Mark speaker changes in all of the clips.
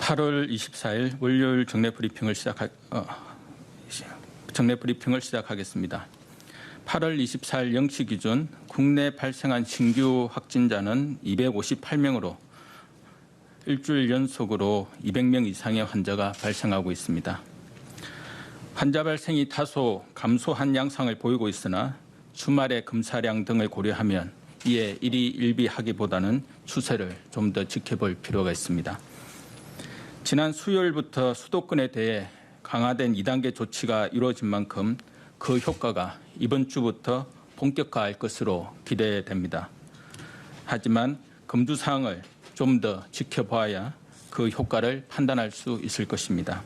Speaker 1: 8월 24일 월요일 정례 브리핑을 시작하겠습니다. 8월 24일 0시 기준 국내 발생한 신규 확진자는 258명으로 일주일 연속으로 200명 이상의 환자가 발생하고 있습니다. 환자 발생이 다소 감소한 양상을 보이고 있으나 주말의 검사량 등을 고려하면 이에 일희일비하기보다는 추세를 좀 더 지켜볼 필요가 있습니다. 지난 수요일부터 수도권에 대해 강화된 2단계 조치가 이루어진 만큼 그 효과가 이번 주부터 본격화할 것으로 기대됩니다. 하지만 검두 사항을 좀 더 지켜봐야 그 효과를 판단할 수 있을 것입니다.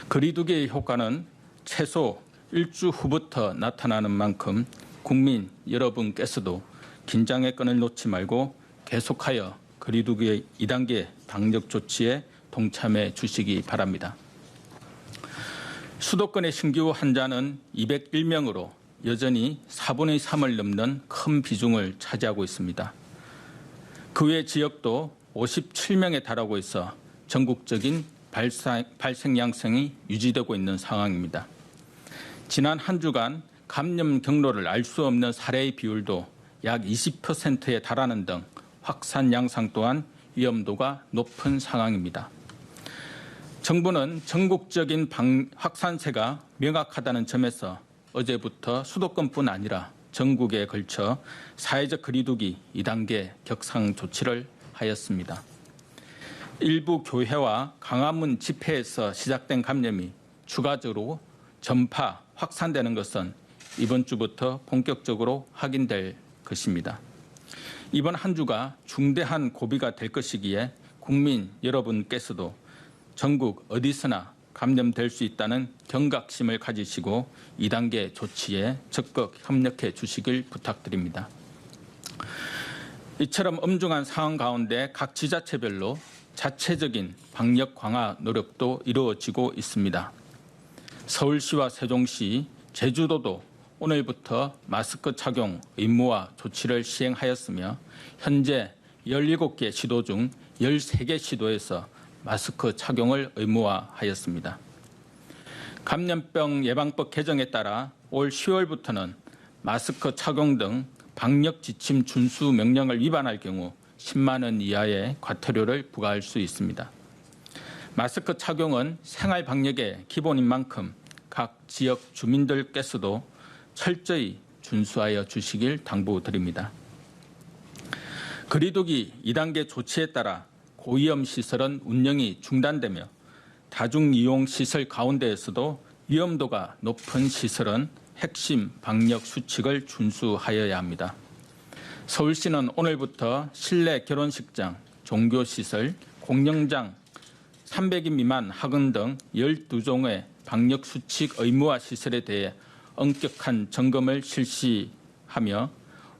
Speaker 1: 거리두기의 효과는 최소 일주 후부터 나타나는 만큼 국민 여러분께서도 긴장의 끈을 놓지 말고 계속하여 거리두기의 2단계 방역 조치에 동참해 주시기 바랍니다. 수도권의 신규 환자는 201명으로 여전히 4분의 3을 넘는 큰 비중을 차지하고 있습니다. 그 외 지역도 57명에 달하고 있어 전국적인 발생 양상이 유지되고 있는 상황입니다. 지난 한 주간 감염 경로를 알 수 없는 사례의 비율도 약 20%에 달하는 등 확산 양상 또한 위험도가 높은 상황입니다. 정부는 전국적인 확산세가 명확하다는 점에서 어제부터 수도권뿐 아니라 전국에 걸쳐 사회적 거리두기 2단계 격상 조치를 하였습니다. 일부 교회와 광화문 집회에서 시작된 감염이 추가적으로 전파, 확산되는 것은 이번 주부터 본격적으로 확인될 것입니다. 이번 한 주가 중대한 고비가 될 것이기에 국민 여러분께서도 전국 어디서나 감염될 수 있다는 경각심을 가지시고 2단계 조치에 적극 협력해 주시길 부탁드립니다. 이처럼 엄중한 상황 가운데 각 지자체별로 자체적인 방역 강화 노력도 이루어지고 있습니다. 서울시와 세종시, 제주도도 오늘부터 마스크 착용 의무화 조치를 시행하였으며 현재 17개 시도 중 13개 시도에서 마스크 착용을 의무화하였습니다. 감염병 예방법 개정에 따라 올 10월부터는 마스크 착용 등 방역 지침 준수 명령을 위반할 경우 10만 원 이하의 과태료를 부과할 수 있습니다. 마스크 착용은 생활 방역의 기본인 만큼 각 지역 주민들께서도 철저히 준수하여 주시길 당부드립니다. 거리두기 2단계 조치에 따라 고위험 시설은 운영이 중단되며 다중이용 시설 가운데에서도 위험도가 높은 시설은 핵심 방역 수칙을 준수하여야 합니다. 서울시는 오늘부터 실내 결혼식장, 종교시설, 공연장, 300인 미만 학원 등 12종의 방역 수칙 의무화 시설에 대해 엄격한 점검을 실시하며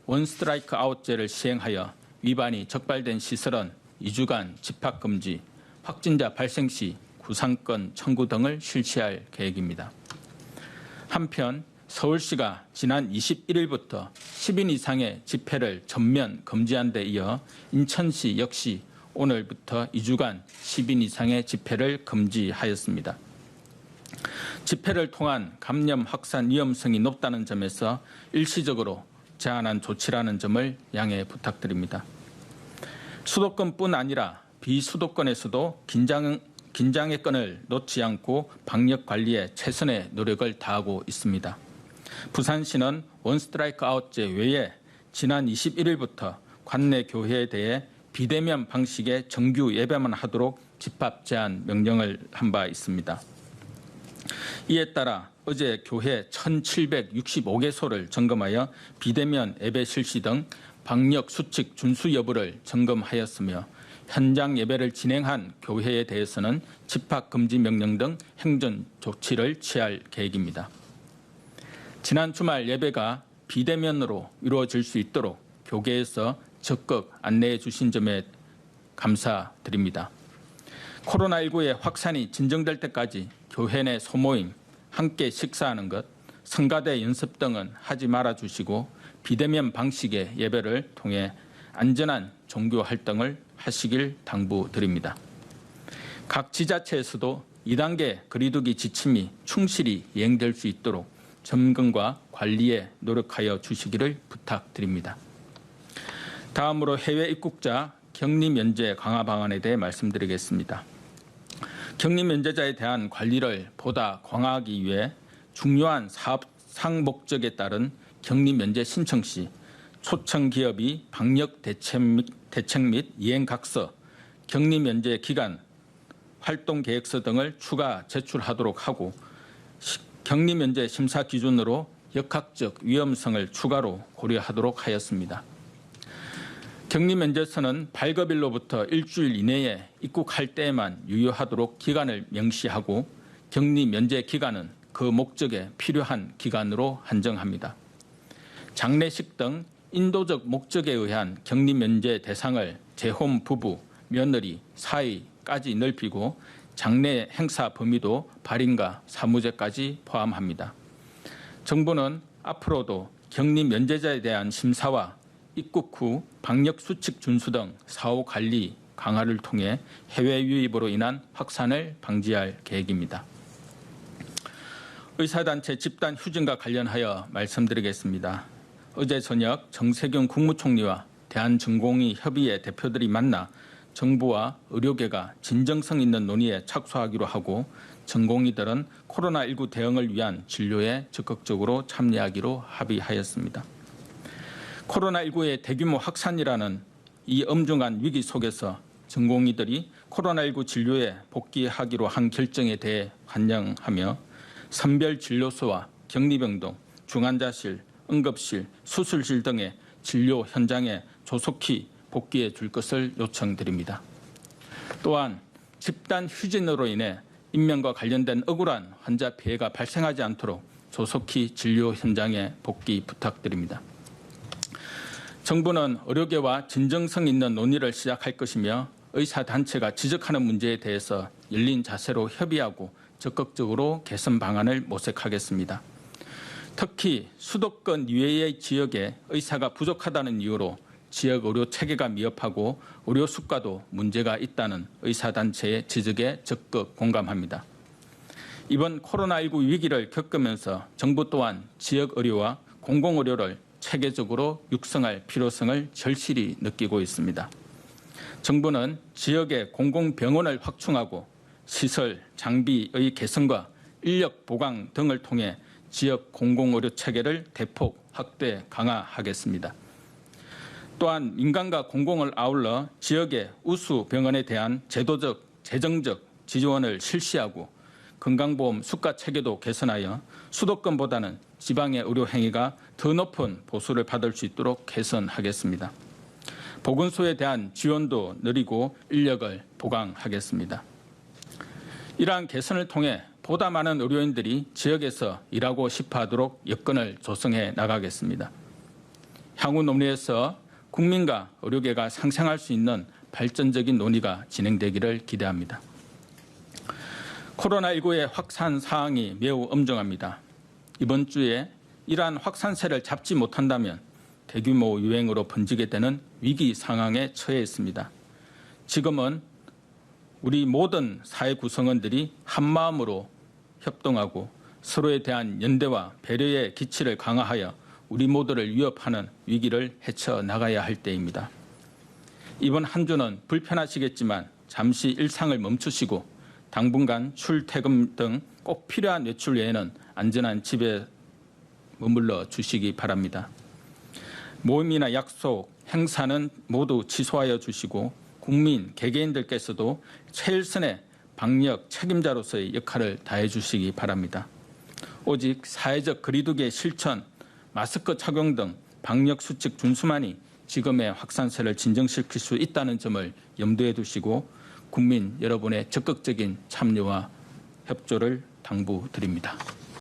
Speaker 1: 원스트라이크 아웃제를 시행하여 위반이 적발된 시설은 2주간 집합금지, 확진자 발생 시 구상권 청구 등을 실시할 계획입니다. 한편 서울시가 지난 21일부터 10인 이상의 집회를 전면 금지한 데 이어 인천시 역시 오늘부터 2주간 10인 이상의 집회를 금지하였습니다. 집회를 통한 감염 확산 위험성이 높다는 점에서 일시적으로 제한한 조치라는 점을 양해 부탁드립니다. 수도권뿐 아니라 비수도권에서도 긴장의 끈을 놓지 않고 방역 관리에 최선의 노력을 다하고 있습니다. 부산시는 원스트라이크 아웃제 외에 지난 21일부터 관내 교회에 대해 비대면 방식의 정규 예배만 하도록 집합 제한 명령을 한 바 있습니다. 이에 따라 어제 교회 1,765개소를 점검하여 비대면 예배 실시 등 방역 수칙 준수 여부를 점검하였으며 현장 예배를 진행한 교회에 대해서는 집합 금지 명령 등 행정 조치를 취할 계획입니다. 지난 주말 예배가 비대면으로 이루어질 수 있도록 교계에서 적극 안내해 주신 점에 감사드립니다. 코로나19의 확산이 진정될 때까지 교회 내 소모임, 함께 식사하는 것, 성가대 연습 등은 하지 말아 주시고 비대면 방식의 예배를 통해 안전한 종교 활동을 하시길 당부드립니다. 각 지자체에서도 2단계 거리두기 지침이 충실히 이행될 수 있도록 점검과 관리에 노력하여 주시기를 부탁드립니다. 다음으로 해외 입국자 격리 면제 강화 방안에 대해 말씀드리겠습니다. 격리 면제자에 대한 관리를 보다 강화하기 위해 중요한 사업상 목적에 따른 격리 면제 신청 시 초청 기업이 방역 대책 및 이행각서, 격리 면제 기간, 활동 계획서 등을 추가 제출하도록 하고 격리 면제 심사 기준으로 역학적 위험성을 추가로 고려하도록 하였습니다. 격리 면제서는 발급일로부터 일주일 이내에 입국할 때에만 유효하도록 기간을 명시하고 격리 면제 기간은 그 목적에 필요한 기간으로 한정합니다. 장례식 등 인도적 목적에 의한 격리 면제 대상을 재혼 부부, 며느리, 사위까지 넓히고 장례 행사 범위도 발인과 사무제까지 포함합니다. 정부는 앞으로도 격리 면제자에 대한 심사와 입국 후 방역 수칙 준수 등 사후 관리 강화를 통해 해외 유입으로 인한 확산을 방지할 계획입니다. 의사단체 집단 휴진과 관련하여 말씀드리겠습니다. 어제 저녁 정세균 국무총리와 대한전공의 협의회 대표들이 만나 정부와 의료계가 진정성 있는 논의에 착수하기로 하고 전공의들은 코로나19 대응을 위한 진료에 적극적으로 참여하기로 합의하였습니다. 코로나19의 대규모 확산이라는 이 엄중한 위기 속에서 전공의들이 코로나19 진료에 복귀하기로 한 결정에 대해 환영하며 선별진료소와 격리병동, 중환자실, 응급실, 수술실 등의 진료 현장에 조속히 복귀해 줄 것을 요청드립니다. 또한 집단 휴진으로 인해 인명과 관련된 억울한 환자 피해가 발생하지 않도록 조속히 진료 현장에 복귀 부탁드립니다. 정부는 의료계와 진정성 있는 논의를 시작할 것이며 의사단체가 지적하는 문제에 대해서 열린 자세로 협의하고 적극적으로 개선 방안을 모색하겠습니다. 특히 수도권 이외의 지역에 의사가 부족하다는 이유로 지역 의료 체계가 미흡하고 의료 수가도 문제가 있다는 의사단체의 지적에 적극 공감합니다. 이번 코로나19 위기를 겪으면서 정부 또한 지역 의료와 공공의료를 체계적으로 육성할 필요성을 절실히 느끼고 있습니다. 정부는 지역의 공공병원을 확충하고 시설, 장비의 개선과 인력 보강 등을 통해 지역 공공의료 체계를 대폭 확대 강화하겠습니다. 또한 민간과 공공을 아울러 지역의 우수 병원에 대한 제도적, 재정적 지원을 실시하고 건강보험 수가 체계도 개선하여 수도권보다는 지방의 의료 행위가 더 높은 보수를 받을 수 있도록 개선하겠습니다. 보건소에 대한 지원도 늘리고 인력을 보강하겠습니다. 이러한 개선을 통해 보다 많은 의료인들이 지역에서 일하고 싶어하도록 여건을 조성해 나가겠습니다. 향후 논의에서 국민과 의료계가 상생할 수 있는 발전적인 논의가 진행되기를 기대합니다. 코로나19의 확산 사항이 매우 엄중합니다. 이번 주에 이러한 확산세를 잡지 못한다면 대규모 유행으로 번지게 되는 위기 상황에 처해 있습니다. 지금은 우리 모든 사회 구성원들이 한마음으로 협동하고 서로에 대한 연대와 배려의 기치를 강화하여 우리 모두를 위협하는 위기를 헤쳐나가야 할 때입니다. 이번 한 주는 불편하시겠지만 잠시 일상을 멈추시고 당분간 출퇴근 등 꼭 필요한 외출 외에는 안전한 집에 머물러 주시기 바랍니다. 모임이나 약속, 행사는 모두 취소하여 주시고 국민, 개개인들께서도 최일선의 방역 책임자로서의 역할을 다해 주시기 바랍니다. 오직 사회적 거리두기의 실천, 마스크 착용 등 방역 수칙 준수만이 지금의 확산세를 진정시킬 수 있다는 점을 염두에 두시고 국민 여러분의 적극적인 참여와 협조를 당부드립니다.